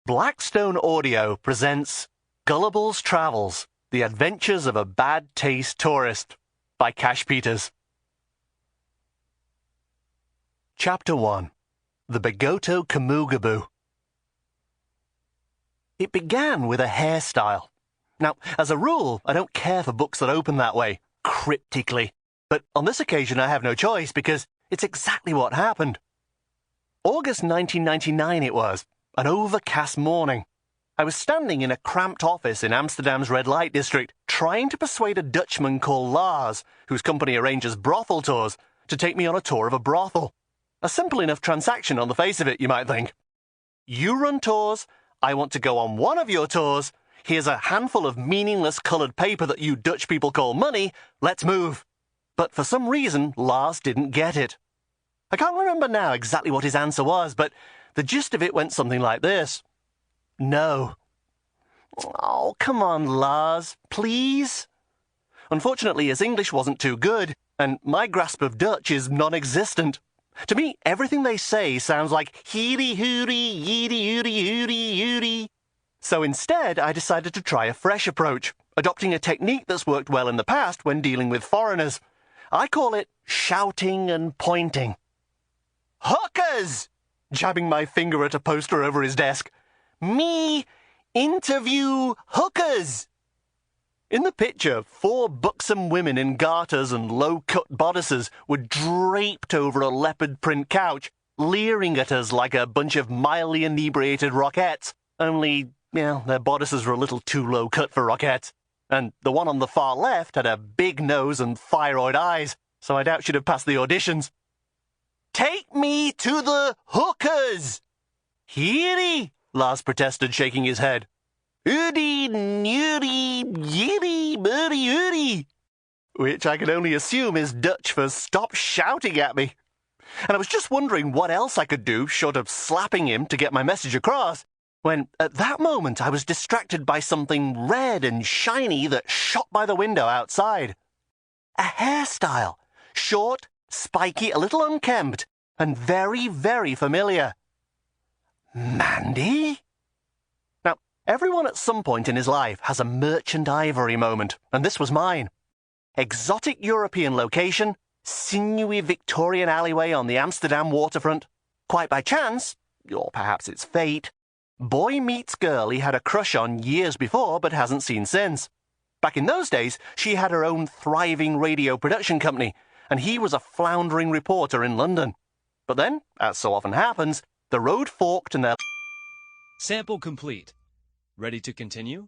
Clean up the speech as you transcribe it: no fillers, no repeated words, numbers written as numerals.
Blackstone Audio presents Gullible's Travels, The Adventures of a Bad Taste Tourist by Cash Peters. Chapter 1. The Bigoto Kamugaboo. It began with a hairstyle. Now, as a rule, I don't care for books that open that way, cryptically. But on this occasion I have no choice because it's exactly what happened. August 1999 it was, an overcast morning. I was standing in a cramped office in Amsterdam's red light district, trying to persuade a Dutchman called Lars, whose company arranges brothel tours, to take me on a tour of a brothel. A simple enough transaction on the face of it, you might think. You run tours, I want to go on one of your tours, here's a handful of meaningless coloured paper that you Dutch people call money, let's move. But for some reason, Lars didn't get it. I can't remember now exactly what his answer was, but the gist of it went something like this. No. Oh, come on, Lars, please. Unfortunately, his English wasn't too good, and my grasp of Dutch is non-existent. To me, everything they say sounds like heedy-hooty, yeedy-hooty-hooty-hooty. So instead, I decided to try a fresh approach, adopting a technique that's worked well in the past when dealing with foreigners. I call it shouting and pointing. Hookers! Jabbing my finger at a poster over his desk. Me interview hookers! In the picture, 4 buxom women in garters and low-cut bodices were draped over a leopard print couch, leering at us like a bunch of mildly inebriated Rockettes. Only, their bodices were a little too low-cut for Rockettes. And the one on the far left had a big nose and thyroid eyes, so I doubt she'd have passed the auditions. Take me to the hookers! Heary, Lars protested, shaking his head. Oody, newdy, yiddy, birdie, oody. Which I can only assume is Dutch for stop shouting at me. And I was just wondering what else I could do short of slapping him to get my message across, when at that moment I was distracted by something red and shiny that shot by the window outside. A hairstyle. Short, spiky, a little unkempt, and very, very familiar. Mandy? Now, everyone at some point in his life has a merchant ivory moment, and this was mine. Exotic European location, sinewy Victorian alleyway on the Amsterdam waterfront. Quite by chance, or perhaps it's fate, boy meets girl he had a crush on years before but hasn't seen since. Back in those days, she had her own thriving radio production company, and he was a floundering reporter in London. But then, as so often happens, the road forked and their... Sample complete. Ready to continue?